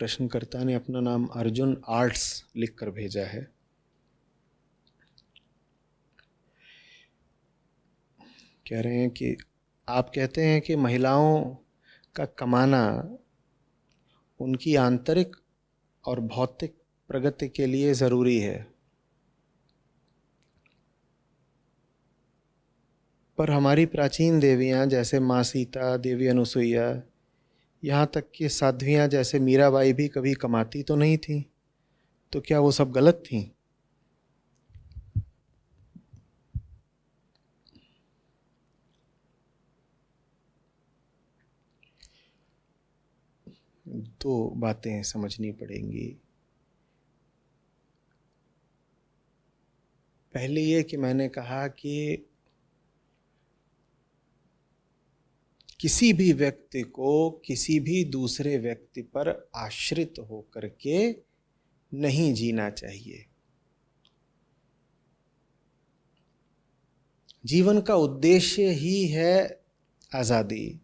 प्रश्नकर्ता ने अपना नाम अर्जुन आर्ट्स लिखकर भेजा है। कह रहे हैं कि आप कहते हैं कि महिलाओं का कमाना उनकी आंतरिक और भौतिक प्रगति के लिए ज़रूरी है, पर हमारी प्राचीन देवियाँ जैसे माँ सीता, देवी अनुसुईया, यहाँ तक कि साध्वियाँ जैसे मीराबाई भी कभी कमाती तो नहीं थीं, तो क्या वो सब गलत थीं? दो बातें समझनी पड़ेंगी। पहले ये कि मैंने कहा कि किसी भी व्यक्ति को किसी भी दूसरे व्यक्ति पर आश्रित होकर के नहीं जीना चाहिए। जीवन का उद्देश्य ही है आज़ादी।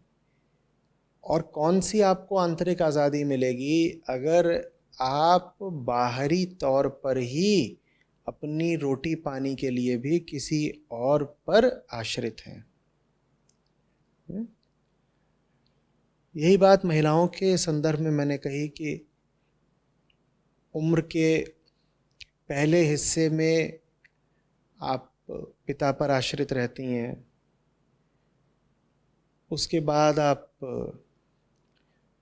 और कौन सी आपको आंतरिक आज़ादी मिलेगी अगर आप बाहरी तौर पर ही अपनी रोटी पानी के लिए भी किसी और पर आश्रित हैं। यही बात महिलाओं के संदर्भ में मैंने कही कि उम्र के पहले हिस्से में आप पिता पर आश्रित रहती हैं, उसके बाद आप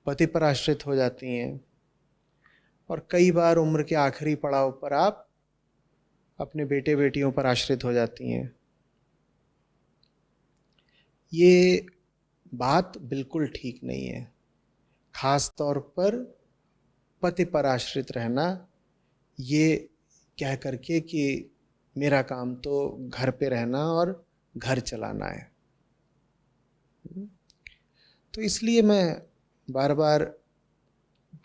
पति पर आश्रित हो जाती हैं, और कई बार उम्र के आखिरी पड़ाव पर आप अपने बेटे बेटियों पर आश्रित हो जाती हैं। ये बात बिल्कुल ठीक नहीं है। खास तौर पर पति पर आश्रित रहना, ये कह करके कि मेरा काम तो घर पे रहना और घर चलाना है। तो इसलिए मैं बार बार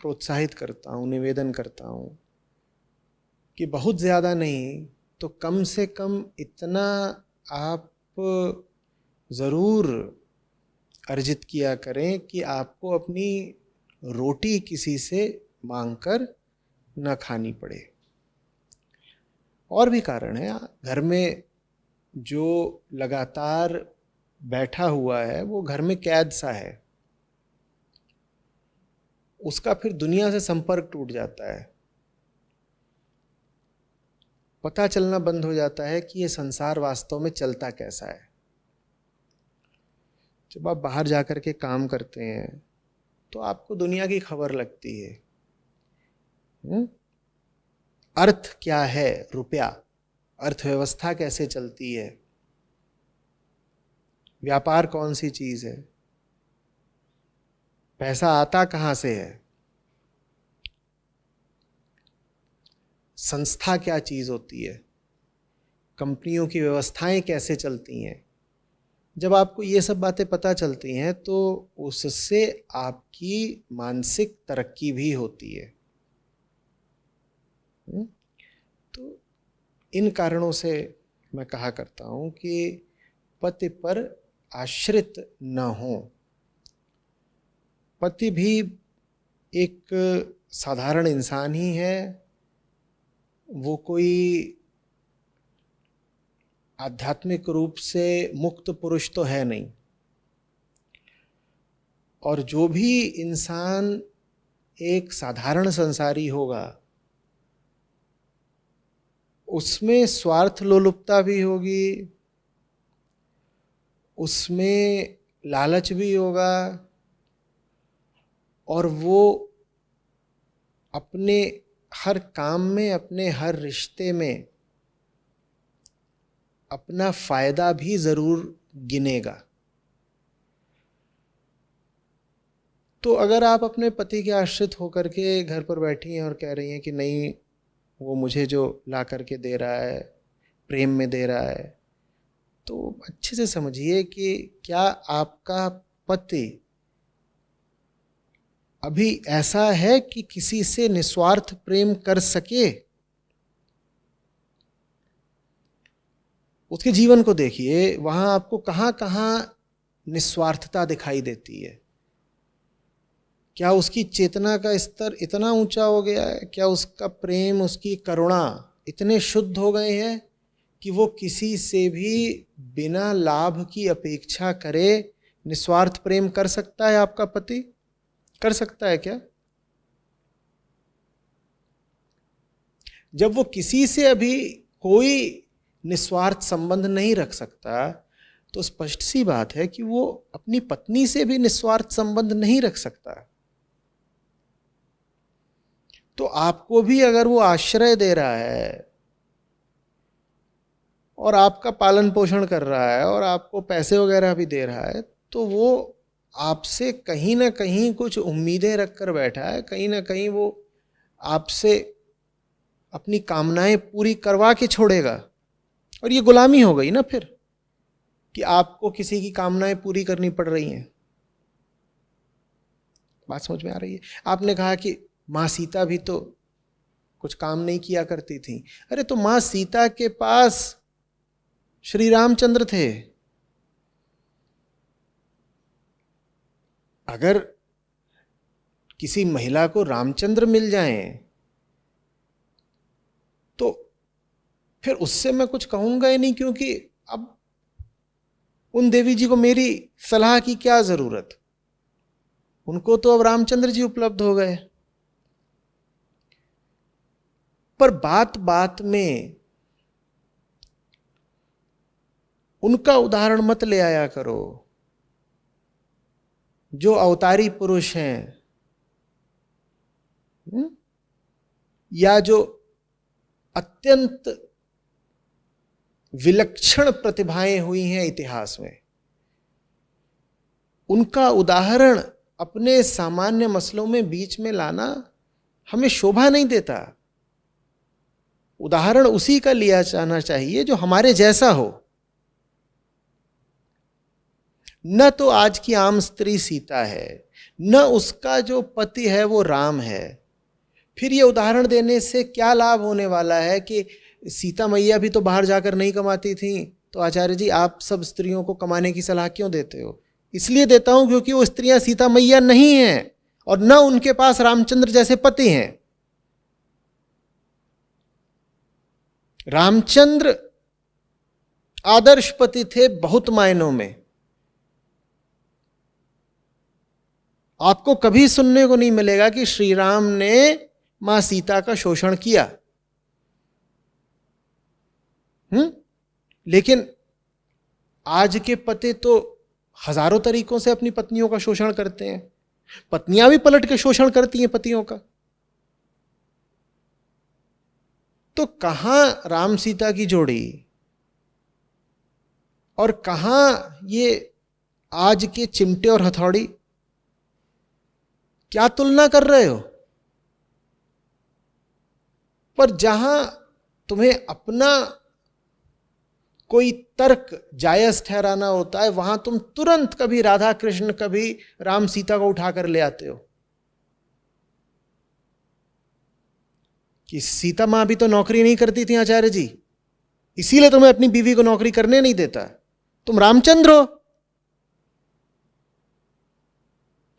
प्रोत्साहित करता हूँ, निवेदन करता हूँ कि बहुत ज़्यादा नहीं तो कम से कम इतना आप ज़रूर अर्जित किया करें कि आपको अपनी रोटी किसी से मांगकर न खानी पड़े। और भी कारण है। घर में जो लगातार बैठा हुआ है वो घर में कैद सा है, उसका फिर दुनिया से संपर्क टूट जाता है। पता चलना बंद हो जाता है कि ये संसार वास्तव में चलता कैसा है। जब आप बाहर जाकर के काम करते हैं तो आपको दुनिया की खबर लगती है। अर्थ क्या है, रुपया, अर्थव्यवस्था कैसे चलती है, व्यापार कौन सी चीज है, पैसा आता कहाँ से है, संस्था क्या चीज होती है, कंपनियों की व्यवस्थाएं कैसे चलती हैं। जब आपको ये सब बातें पता चलती हैं तो उससे आपकी मानसिक तरक्की भी होती है। तो इन कारणों से मैं कहा करता हूं कि पति पर आश्रित न हो। पति भी एक साधारण इंसान ही है, वो कोई आध्यात्मिक रूप से मुक्त पुरुष तो है नहीं। और जो भी इंसान एक साधारण संसारी होगा उसमें स्वार्थ लोलुपता भी होगी, उसमें लालच भी होगा, और वो अपने हर काम में, अपने हर रिश्ते में अपना फायदा भी जरूर गिनेगा। तो अगर आप अपने पति के आश्रित होकर के घर पर बैठी हैं और कह रही हैं कि नहीं, वो मुझे जो ला करके दे रहा है, प्रेम में दे रहा है, तो अच्छे से समझिए कि क्या आपका पति अभी ऐसा है कि किसी से निस्वार्थ प्रेम कर सके? उसके जीवन को देखिए, वहां आपको कहां कहां निस्वार्थता दिखाई देती है। क्या उसकी चेतना का स्तर इतना ऊंचा हो गया है, क्या उसका प्रेम, उसकी करुणा इतने शुद्ध हो गए हैं कि वो किसी से भी बिना लाभ की अपेक्षा करे निस्वार्थ प्रेम कर सकता है? आपका पति कर सकता है क्या? जब वो किसी से अभी कोई निस्वार्थ संबंध नहीं रख सकता, तो स्पष्ट सी बात है कि वो अपनी पत्नी से भी निस्वार्थ संबंध नहीं रख सकता। तो आपको भी अगर वो आश्रय दे रहा है और आपका पालन पोषण कर रहा है और आपको पैसे वगैरह भी दे रहा है, तो वो आपसे कहीं ना कहीं कुछ उम्मीदें रखकर बैठा है, कहीं ना कहीं वो आपसे अपनी कामनाएं पूरी करवा के छोड़ेगा। और ये गुलामी हो गई ना फिर, कि आपको किसी की कामनाएं पूरी करनी पड़ रही हैं। बात समझ में आ रही है? आपने कहा कि माँ सीता भी तो कुछ काम नहीं किया करती थी। अरे तो माँ सीता के पास श्री रामचंद्र थे। अगर किसी महिला को रामचंद्र मिल जाएं तो फिर उससे मैं कुछ कहूंगा ही नहीं, क्योंकि अब उन देवी जी को मेरी सलाह की क्या जरूरत, उनको तो अब रामचंद्र जी उपलब्ध हो गए। पर बात बात में उनका उदाहरण मत ले आया करो जो अवतारी पुरुष हैं, या जो अत्यंत विलक्षण प्रतिभाएं हुई हैं इतिहास में। उनका उदाहरण अपने सामान्य मसलों में बीच में लाना हमें शोभा नहीं देता। उदाहरण उसी का लिया जाना चाहिए जो हमारे जैसा हो। न तो आज की आम स्त्री सीता है, न उसका जो पति है वो राम है। फिर ये उदाहरण देने से क्या लाभ होने वाला है कि सीता मैया भी तो बाहर जाकर नहीं कमाती थी, तो आचार्य जी आप सब स्त्रियों को कमाने की सलाह क्यों देते हो? इसलिए देता हूं क्योंकि वो स्त्रियां सीता मैया नहीं हैं और न उनके पास रामचंद्र जैसे पति हैं। रामचंद्र आदर्श पति थे बहुत मायनों में। आपको कभी सुनने को नहीं मिलेगा कि श्री राम ने मां सीता का शोषण किया। लेकिन आज के पति तो हजारों तरीकों से अपनी पत्नियों का शोषण करते हैं। पत्नियां भी पलट के शोषण करती हैं पतियों का। तो कहां राम सीता की जोड़ी और कहां ये आज के चिमटे और हथौड़ी? क्या तुलना कर रहे हो? पर जहां तुम्हें अपना कोई तर्क जायज ठहराना होता है, वहां तुम तुरंत कभी राधा कृष्ण, कभी राम सीता को उठाकर ले आते हो कि सीता मां भी तो नौकरी नहीं करती थी आचार्य जी, इसीलिए तुम्हें अपनी बीवी को नौकरी करने नहीं देता। तुम रामचंद्र हो,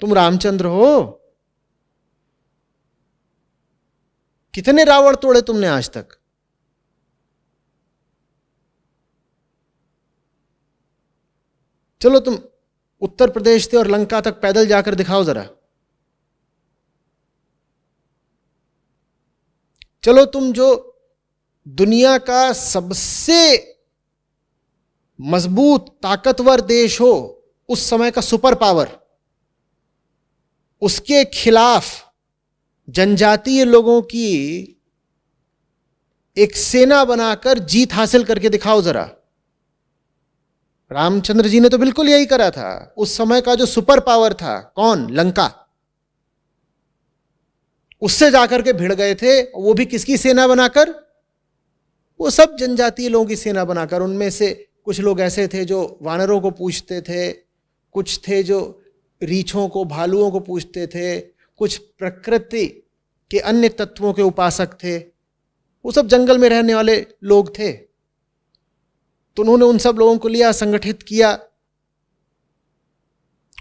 तुम रामचंद्र हो। कितने रावण तोड़े तुमने आज तक? चलो तुम उत्तर प्रदेश से और लंका तक पैदल जाकर दिखाओ जरा। चलो तुम जो दुनिया का सबसे मजबूत ताकतवर देश हो, उस समय का सुपर पावर, उसके खिलाफ जनजातीय लोगों की एक सेना बनाकर जीत हासिल करके दिखाओ जरा। रामचंद्र जी ने तो बिल्कुल यही करा था। उस समय का जो सुपर पावर था, कौन? लंका। उससे जाकर के भिड़ गए थे, वो भी किसकी सेना बनाकर? वो सब जनजातीय लोगों की सेना बनाकर। उनमें से कुछ लोग ऐसे थे जो वानरों को पूजते थे, कुछ थे जो रीछों को, भालुओं को पूजते थे, कुछ प्रकृति के अन्य तत्वों के उपासक थे। वो सब जंगल में रहने वाले लोग थे। तो उन्होंने उन सब लोगों को लिया, संगठित किया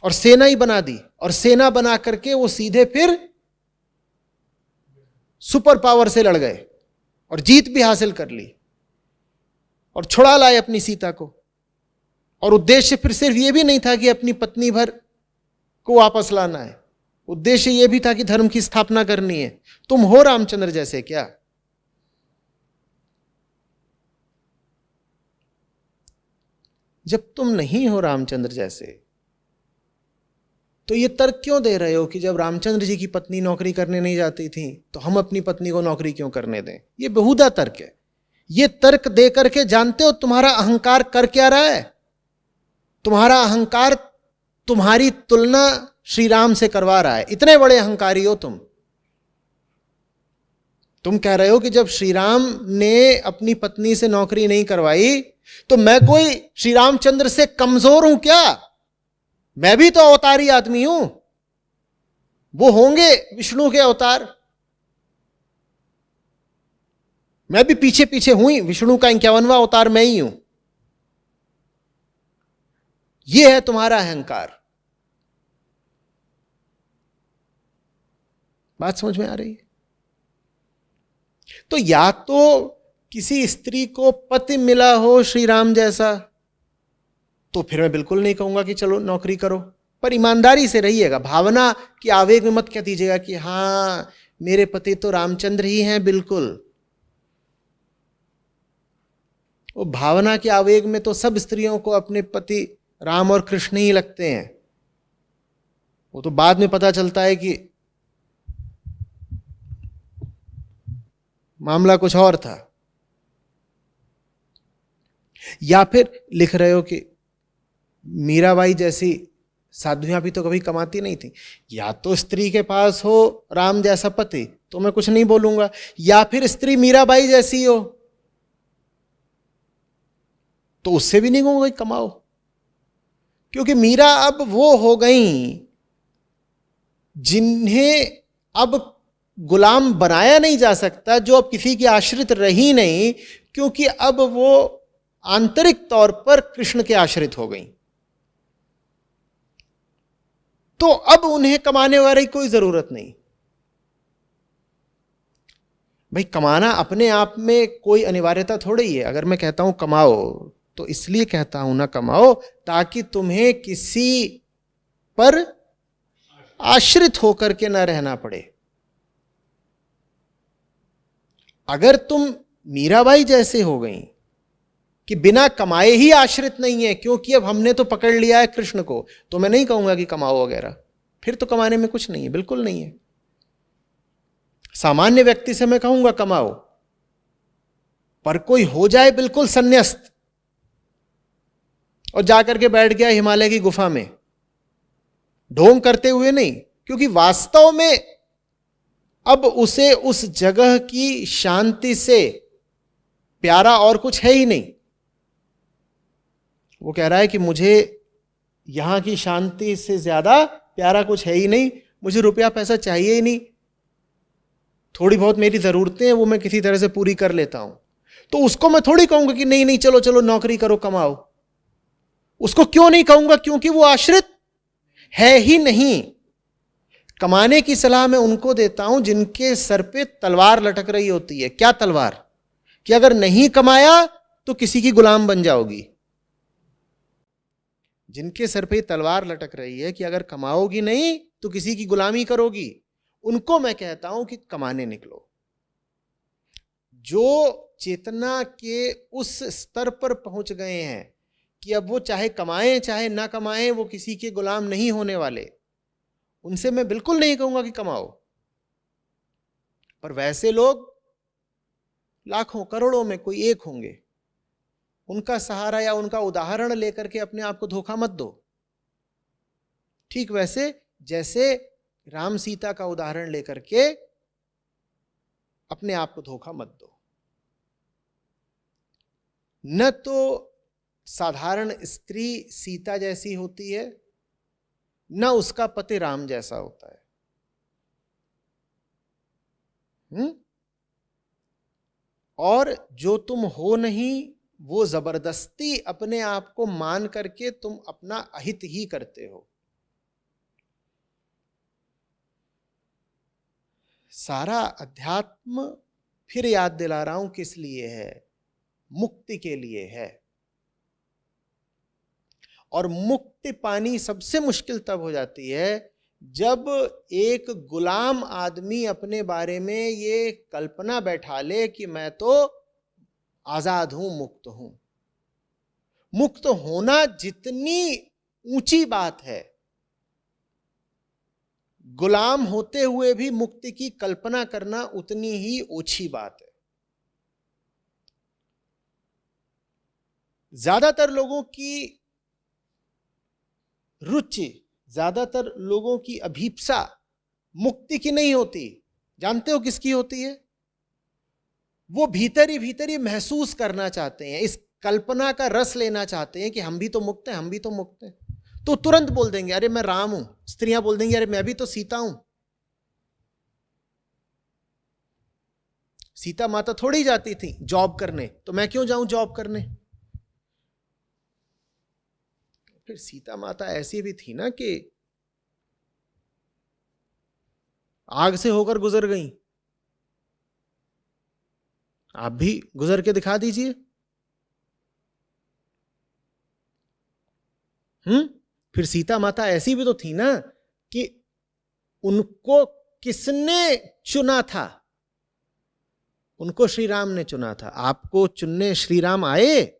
और सेना ही बना दी, और सेना बना करके वो सीधे फिर सुपर पावर से लड़ गए और जीत भी हासिल कर ली और छुड़ा लाए अपनी सीता को। और उद्देश्य फिर सिर्फ ये भी नहीं था कि अपनी पत्नी भर को वापस लाना है, उद्देश्य यह भी था कि धर्म की स्थापना करनी है। तुम हो रामचंद्र जैसे क्या? जब तुम नहीं हो रामचंद्र जैसे, तो ये तर्क क्यों दे रहे हो कि जब रामचंद्र जी की पत्नी नौकरी करने नहीं जाती थी तो हम अपनी पत्नी को नौकरी क्यों करने दें? ये बेहुदा तर्क है। ये तर्क दे करके जानते हो तुम्हारा अहंकार कर क्या रहा है? तुम्हारा अहंकार तुम्हारी तुलना श्री राम से करवा रहा है। इतने बड़े अहंकारी हो तुम कह रहे हो कि जब श्री राम ने अपनी पत्नी से नौकरी नहीं करवाई तो मैं कोई श्री रामचंद्र से कमजोर हूं क्या? मैं भी तो अवतारी आदमी हूं, वो होंगे विष्णु के अवतार, मैं भी पीछे पीछे हूं ही, विष्णु का 51वां अवतार मैं ही हूं। यह है तुम्हारा अहंकार। बात समझ में आ रही है? तो या तो किसी स्त्री को पति मिला हो श्री राम जैसा, तो फिर मैं बिल्कुल नहीं कहूंगा कि चलो नौकरी करो, पर ईमानदारी से रहिएगा। भावना की आवेग में मत कह दीजिएगा कि हां मेरे पति तो रामचंद्र ही हैं। बिल्कुल, वो भावना के आवेग में तो सब स्त्रियों को अपने पति राम और कृष्ण ही लगते हैं। वो तो बाद में पता चलता है कि मामला कुछ और था। या फिर लिख रहे हो कि मीराबाई जैसी साध्वियां भी तो कभी कमाती नहीं थी। या तो स्त्री के पास हो राम जैसा पति तो मैं कुछ नहीं बोलूंगा, या फिर स्त्री मीराबाई जैसी हो तो उससे भी नहीं कहूंगा कमाओ, क्योंकि मीरा अब वो हो गई जिन्हें अब गुलाम बनाया नहीं जा सकता, जो अब किसी की आश्रित रही नहीं, क्योंकि अब वो आंतरिक तौर पर कृष्ण के आश्रित हो गई। तो अब उन्हें कमाने वाली कोई जरूरत नहीं। भाई कमाना अपने आप में कोई अनिवार्यता थोड़ी ही है। अगर मैं कहता हूं कमाओ तो इसलिए कहता हूं ना कमाओ ताकि तुम्हें किसी पर आश्रित होकर के ना रहना पड़े। अगर तुम मीराबाई जैसे हो गई कि बिना कमाए ही आश्रित नहीं है, क्योंकि अब हमने तो पकड़ लिया है कृष्ण को, तो मैं नहीं कहूंगा कि कमाओ वगैरह। फिर तो कमाने में कुछ नहीं है, बिल्कुल नहीं है। सामान्य व्यक्ति से मैं कहूंगा कमाओ, पर कोई हो जाए बिल्कुल संन्यास्त और जाकर के बैठ गया हिमालय की गुफा में ढोंग करते हुए नहीं, क्योंकि वास्तव में अब उसे उस जगह की शांति से प्यारा और कुछ है ही नहीं। वो कह रहा है कि मुझे यहां की शांति से ज्यादा प्यारा कुछ है ही नहीं, मुझे रुपया पैसा चाहिए ही नहीं, थोड़ी बहुत मेरी जरूरतें हैं वो मैं किसी तरह से पूरी कर लेता हूं। तो उसको मैं थोड़ी कहूंगा कि नहीं नहीं चलो चलो नौकरी करो कमाओ। उसको क्यों नहीं कहूंगा? क्योंकि वो आश्रित है ही नहीं। कमाने की सलाह मैं उनको देता हूं जिनके सर पे तलवार लटक रही होती है। क्या तलवार? कि अगर नहीं कमाया तो किसी की गुलाम बन जाओगी। जिनके सर पे तलवार लटक रही है कि अगर कमाओगी नहीं तो किसी की गुलामी करोगी, उनको मैं कहता हूं कि कमाने निकलो। जो चेतना के उस स्तर पर पहुंच गए हैं कि अब वो चाहे कमाएं चाहे ना कमाएं वो किसी के गुलाम नहीं होने वाले, उनसे मैं बिल्कुल नहीं कहूंगा कि कमाओ। पर वैसे लोग लाखों करोड़ों में कोई एक होंगे, उनका सहारा या उनका उदाहरण लेकर के अपने आप को धोखा मत दो। ठीक वैसे जैसे राम सीता का उदाहरण लेकर के अपने आप को धोखा मत दो। न तो साधारण स्त्री सीता जैसी होती है, न उसका पति राम जैसा होता है। और जो तुम हो नहीं वो जबरदस्ती अपने आप को मान करके तुम अपना अहित ही करते हो। सारा अध्यात्म फिर याद दिला रहा हूं किस लिए है, मुक्ति के लिए है। और मुक्ति पानी सबसे मुश्किल तब हो जाती है जब एक गुलाम आदमी अपने बारे में ये कल्पना बैठा ले कि मैं तो आजाद हूं, मुक्त हूं। मुक्त होना जितनी ऊंची बात है, गुलाम होते हुए भी मुक्ति की कल्पना करना उतनी ही ओछी बात है। ज्यादातर लोगों की रुचि, ज्यादातर लोगों की अभीप्सा मुक्ति की नहीं होती। जानते हो किसकी होती है? वो भीतर ही महसूस करना चाहते हैं, इस कल्पना का रस लेना चाहते हैं कि हम भी तो मुक्त हैं, हम भी तो मुक्त हैं। तो तुरंत बोल देंगे अरे मैं राम हूं, स्त्रियां बोल देंगी अरे मैं भी तो सीता हूं। सीता माता थोड़ी जाती थी जॉब करने, तो मैं क्यों जाऊं जॉब करने। फिर सीता माता ऐसी भी थी ना कि आग से होकर गुजर गई, आप भी गुजर के दिखा दीजिए। फिर सीता माता ऐसी भी तो थी ना कि उनको किसने चुना था? उनको श्री राम ने चुना था। आपको चुनने श्री राम आए?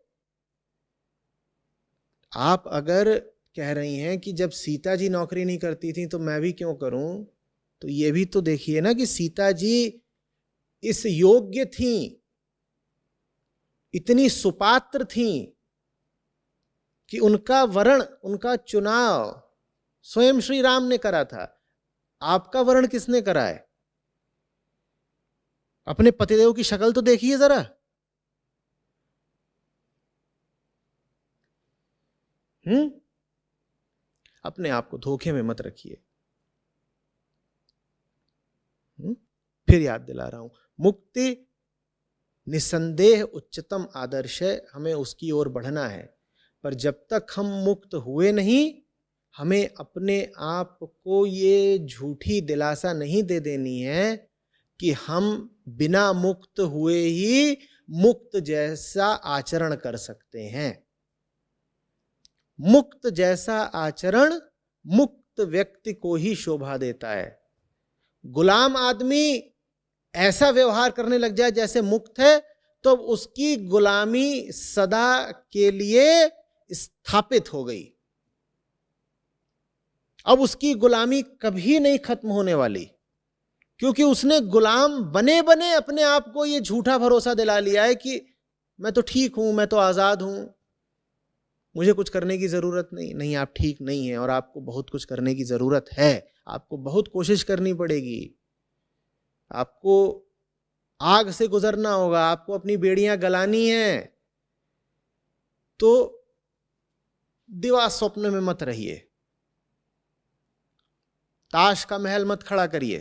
आप अगर कह रही हैं कि जब सीता जी नौकरी नहीं करती थी तो मैं भी क्यों करूं, तो ये भी तो देखिए ना कि सीता जी इस योग्य थी, इतनी सुपात्र थी कि उनका वरण, उनका चुनाव स्वयं श्री राम ने करा था। आपका वरण किसने करा है? अपने पतिदेव की शक्ल तो देखिए जरा। अपने आप को धोखे में मत रखिए। फिर याद दिला रहा हूं, मुक्ति निसंदेह उच्चतम आदर्श है, हमें उसकी ओर बढ़ना है। पर जब तक हम मुक्त हुए नहीं, हमें अपने आप को ये झूठी दिलासा नहीं दे देनी है कि हम बिना मुक्त हुए ही मुक्त जैसा आचरण कर सकते हैं। मुक्त जैसा आचरण मुक्त व्यक्ति को ही शोभा देता है। गुलाम आदमी ऐसा व्यवहार करने लग जाए जैसे मुक्त है, तो उसकी गुलामी सदा के लिए स्थापित हो गई। अब उसकी गुलामी कभी नहीं खत्म होने वाली, क्योंकि उसने गुलाम बने बने अपने आप को यह झूठा भरोसा दिला लिया है कि मैं तो ठीक हूं, मैं तो आजाद हूं, मुझे कुछ करने की जरूरत नहीं। नहीं, आप ठीक नहीं हैं और आपको बहुत कुछ करने की जरूरत है। आपको बहुत कोशिश करनी पड़ेगी, आपको आग से गुजरना होगा, आपको अपनी बेड़ियां गलानी है। तो दिवा स्वप्न में मत रहिए, ताश का महल मत खड़ा करिए।